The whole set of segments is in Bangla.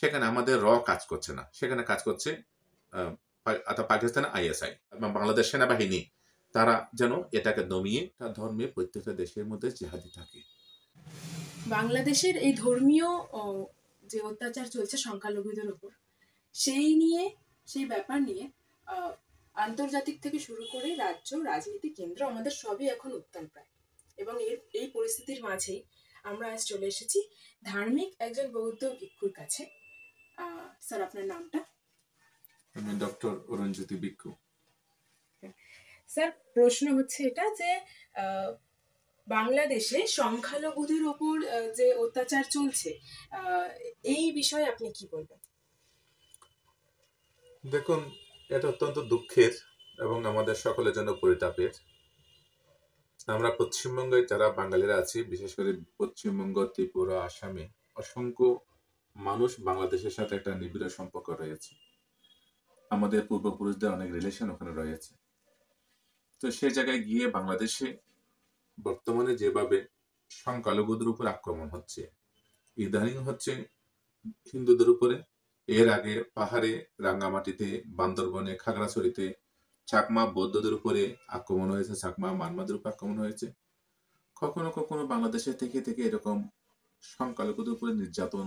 সেখানে আমাদের কাজ করছে না, সেখানে কাজ করছে পাকিস্তানের আইএসআই এবং বাংলাদেশ সেনাবাহিনী। তারা যেন এটাকে দমিয়ে ধর্মে প্রত্যেকটা দেশের মধ্যে জিহাদি থাকে। বাংলাদেশের এই ধর্মীয় যে অত্যাচার চলছে সংখ্যালঘুদের উপর, সেই ব্যাপার নিয়ে আন্তর্জাতিক থেকে শুরু করে রাজ্য, রাজনীতি, কেন্দ্র, আমাদের সবই এখন উত্তাল প্রায়। এবং এই পরিস্থিতির মাঝেই আমরা আজ চলে এসেছি ধার্মিক একজন বৌদ্ধ ভিক্ষুর কাছে। স্যার, আপনার নামটা? আমি ডক্টর অরুণজ্যোতি ভিক্ষু। স্যার, প্রশ্ন হচ্ছে এটা যে বাংলাদেশে সংখ্যালঘুদের ওপর যে অত্যাচার চলছে, এই বিষয়ে আপনি কি বলবেন? দেখুন, এটা অত্যন্ত দুঃখের এবং আমাদের সকলের জন্য পরিতাপের। আমরা পশ্চিমবঙ্গে যারা বাঙালিরা আছি, বিশেষ করে পশ্চিমবঙ্গ, ত্রিপুরা, আসামে অসংখ্য মানুষ বাংলাদেশের সাথে একটা নিবিড় সম্পর্ক রয়েছে। আমাদের পূর্বপুরুষদের অনেক রিলেশন ওখানে রয়েছে। তো সে জায়গায় গিয়ে বাংলাদেশে বর্তমানে যেভাবে সংখ্যালঘুদের উপর আক্রমণ হচ্ছে, ইদানিং হচ্ছে হিন্দুদের উপরে, এর আগে পাহাড়ে, রাঙ্গামাটিতে, বান্দরবনে, খাগড়াছড়িতে চাকমা বৌদ্ধদের উপরে আক্রমণ হয়েছে, চাকমা মারমাদের উপর আক্রমণ হয়েছে। কখনো কখনো বাংলাদেশে থেকে থেকে এরকম সংখ্যালঘুদের উপরে নির্যাতন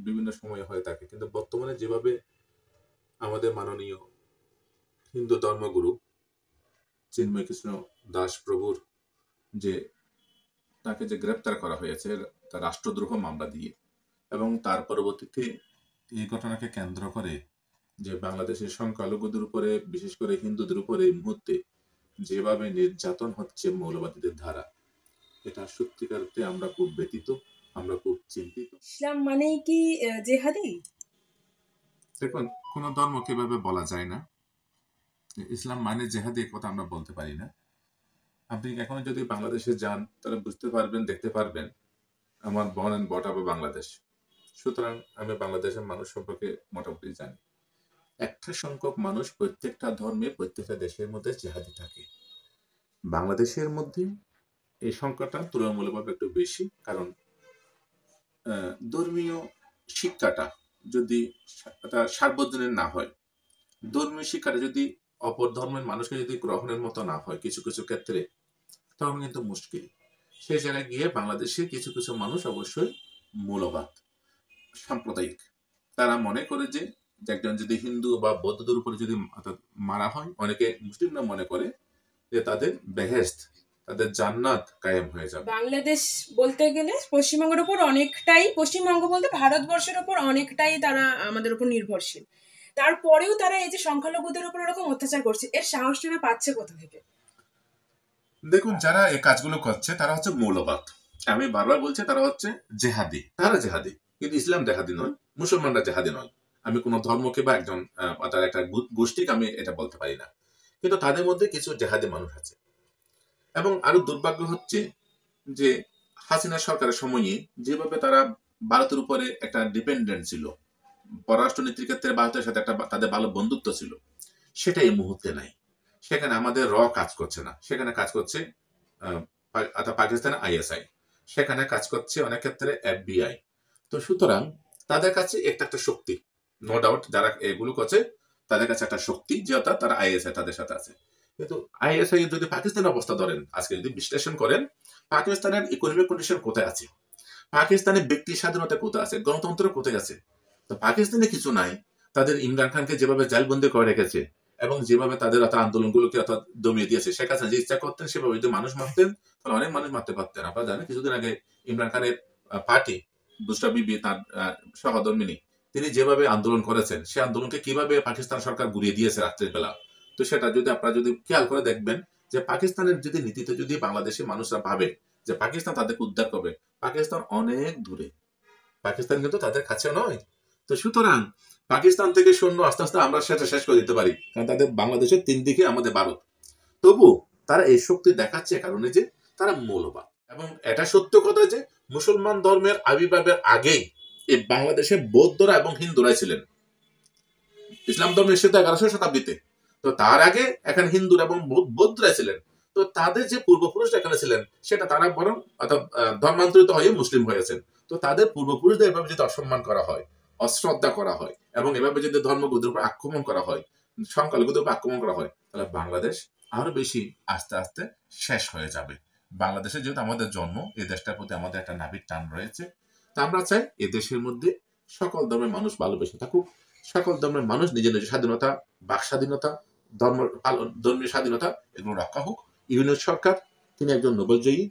বিভিন্ন সময় হয়ে থাকে। কিন্তু বর্তমানে যেভাবে আমাদের মাননীয় হিন্দু ধর্মগুরু চিন্ময় কৃষ্ণ দাস প্রভুর তাকে যে গ্রেপ্তার করা হয়েছে তার রাষ্ট্রদ্রোহ মামলা দিয়ে, এবং তার পরবর্তীতে এই ঘটনাকে কেন্দ্র করে যে বাংলাদেশের সংখ্যালঘুদের উপরে, বিশেষ করে হিন্দুদের উপরে এই মুহূর্তে যেভাবে নির্যাতন হচ্ছে মৌলবাদীদের দ্বারা, এটা সত্যিকারতে আমরা খুব ব্যথিত, আমরা খুব চিন্তিত। ইসলাম মানেই কি জেহাদি? দেখুন, কোন ধর্ম কিভাবে বলা যায় না ইসলাম মানে জেহাদি, কথা আমরা বলতে পারি না। আপনি এখন যদি বাংলাদেশে যান তাহলে বুঝতে পারবেন, দেখতে পারবেন আমার born and brought up Bangladesh. সুতরাং আমি বাংলাদেশের মানুষ সম্পর্কে মোটামুটি জানি। একটা সংখ্যক মানুষ প্রত্যেকটা ধর্মে, প্রত্যেকটা দেশের মধ্যে জেহাদি থাকে। বাংলাদেশের মধ্যে এই সংখ্যাটা তুলনামূলকভাবে একটু বেশি, কারণ ধর্মীয় শিক্ষাটা যদি সার্বজনীন না হয়, ধর্মীয় শিক্ষাটা যদি অপর ধর্মের মানুষকে যদি গ্রহণের মতো না হয় কিছু কিছু ক্ষেত্রে, তখন কিন্তু মুশকিল। সেই জায়গায় গিয়ে বাংলাদেশে কিছু কিছু মানুষ অবশ্যই মৌলবাদ, সাম্প্রদায়িক, তারা মনে করে যে একজন যদি হিন্দু বা বৌদ্ধদের উপরে যদি মারা হয়, অনেকে মুসলিমরা মনে করে যে তাদের বেহেশত, তাদের জান্নাত কায়েম হয়ে যাবে। বাংলাদেশ বলতে গেলে পশ্চিমবঙ্গের উপর অনেকটাই, পশ্চিমবঙ্গ বলতে ভারতবর্ষের উপর অনেকটাই তারা আমাদের উপর নির্ভরশীল। তারপরেও তারা এই যে সংখ্যালঘুদের উপর এরকম অত্যাচার করছে, এর সাহসটা পাচ্ছে কোথা থেকে? দেখুন, যারা এই কাজগুলো করছে তারা হচ্ছে মৌলবাদ। আমি বারবার বলছি, তারা হচ্ছে জেহাদি। তারা জেহাদি, কিন্তু ইসলাম জেহাদি নয়, মুসলমানরা জেহাদি নয়। আমি কোনো ধর্মকে বা একজন তার একটা গোষ্ঠীকে আমি এটা বলতে পারি না, কিন্তু তাদের মধ্যে কিছু জেহাদি মানুষ আছে। এবং আরো দুর্ভাগ্য হচ্ছে যে হাসিনা সরকারের সময়ে যেভাবে তারা ভারতের উপরে একটা ডিপেন্ডেন্ট ছিল, পররাষ্ট্রনীতির ক্ষেত্রে ভারতের সাথে একটা তাদের ভালো বন্ধুত্ব ছিল, সেটা এই মুহূর্তে নাই। সেখানে আমাদের কাজ করছে না, সেখানে কাজ করছে পাকিস্তানের আইএসআই, সেখানে কাজ করছে অনেক ক্ষেত্রে এফবিআই। তো সুতরাং তাদের কাছে একটা শক্তি, নো ডাউট, যারা এগুলো করছে তাদের কাছে একটা শক্তি, যে অর্থাৎ তারা আইএসআই তাদের সাথে আছে। কিন্তু আইএসআই যদি পাকিস্তানের অবস্থা ধরেন, আজকে যদি বিশ্লেষণ করেন, পাকিস্তানের ইকোনমিক কন্ডিশন কোথায় আছে, পাকিস্তানের ব্যক্তি স্বাধীনতা কোথায় আছে, গণতন্ত্র কোথায় আছে? তো পাকিস্তানে কিছু নাই। তাদের ইমরান খানকে যেভাবে জেলবন্দি করে রেখেছে এবং যেভাবে তাদের আন্দোলনগুলোকে দমিয়ে দিয়েছে, শেখ হাসিনা যে ইচ্ছা করতেন সেভাবে যদি মানুষ মারতেন তাহলে অনেক মানুষ মারতে পারতেন। আপনারা জানেন, কিছুদিন আগে ইমরান খানের পার্টি বুশরা বিবি, তার সহধর্মিনী, তিনি যেভাবে আন্দোলন করেছেন, সে আন্দোলনকে কিভাবে পাকিস্তান সরকার ঘুরিয়ে দিয়েছে রাত্রের বেলা। তো সেটা যদি আপনারা যদি খেয়াল করে দেখবেন যে পাকিস্তানের যদি নীতিতে যদি বাংলাদেশের মানুষরা ভাবে যে পাকিস্তান তাদেরকে উদ্ধার করবে, পাকিস্তান অনেক দূরে, পাকিস্তান কিন্তু তাদের কাছে নয়। তো সুতরাং পাকিস্তান থেকে সৈন্য আস্তে আস্তে আমরা সেটা শেষ করে দিতে পারি, কারণ তাদের বাংলাদেশের 3 দিকে আমাদের ভারত। তবু তারা এই শক্তি দেখাচ্ছে কারণে যে তারা মৌলবাদ। এবং এটা সত্য কথা যে মুসলমান ধর্মের আবির্ভাবের আগেই এই বাংলাদেশে বৌদ্ধরা এবং হিন্দুরাই ছিলেন। ইসলাম ধর্ম এসেছে 11শো শতাব্দীতে। তো তার আগে এখানে হিন্দুরা এবং বৌদ্ধরা ছিলেন। তো তাদের যে পূর্বপুরুষরা এখানে ছিলেন, সেটা তারা বরং ধর্মান্তরিত হয়ে মুসলিম হয়েছেন। তো তাদের পূর্বপুরুষদের এভাবে যদি অসম্মান করা হয়, অশ্রদ্ধা করা হয় এবং এভাবে যদি ধর্মগুরুদের উপর আক্রমণ করা হয়, সংখ্যালঘুদের উপর আক্রমণ করা হয়, তাহলে বাংলাদেশ আরো বেশি আস্তে আস্তে শেষ হয়ে যাবে। বাংলাদেশে যেহেতু আমাদের জন্ম, এই দেশটার প্রতি আমাদের একটা নাবিক টান রয়েছে, তা আমরা চাই এই দেশের মধ্যে সকল ধর্মের মানুষ ভালোবেসে থাকুক, সকল ধর্মের মানুষ নিজের নিজের স্বাধীনতা, বাক স্বাধীনতা, ধর্মীয় স্বাধীনতা এগুলো রক্ষা হোক। ইউনিট সরকার, তিনি একজন নোবেলজয়ী,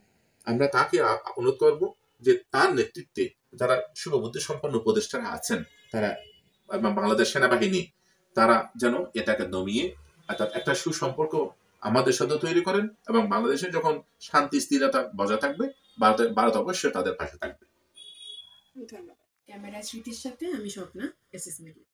আমরা তাকে অনুরোধ করবো যে তার নেতৃত্বে যারা শুভবুদ্ধি সম্পন্ন উপদেষ্টারা আছেন, তারা এবং বাংলাদেশ সেনাবাহিনী, তারা যেন এটাকে দমিয়ে অর্থাৎ একটা সুসম্পর্ক আমাদের সাথে তৈরি করেন এবং বাংলাদেশে যখন শান্তি স্থিরতা বজায় থাকবে, ভারত অবশ্যই তাদের পাশে থাকবে। ধন্যবাদ। ক্যামেরা স্মৃতির সাথে আমি স্বপ্না, এসএস মিডিয়া।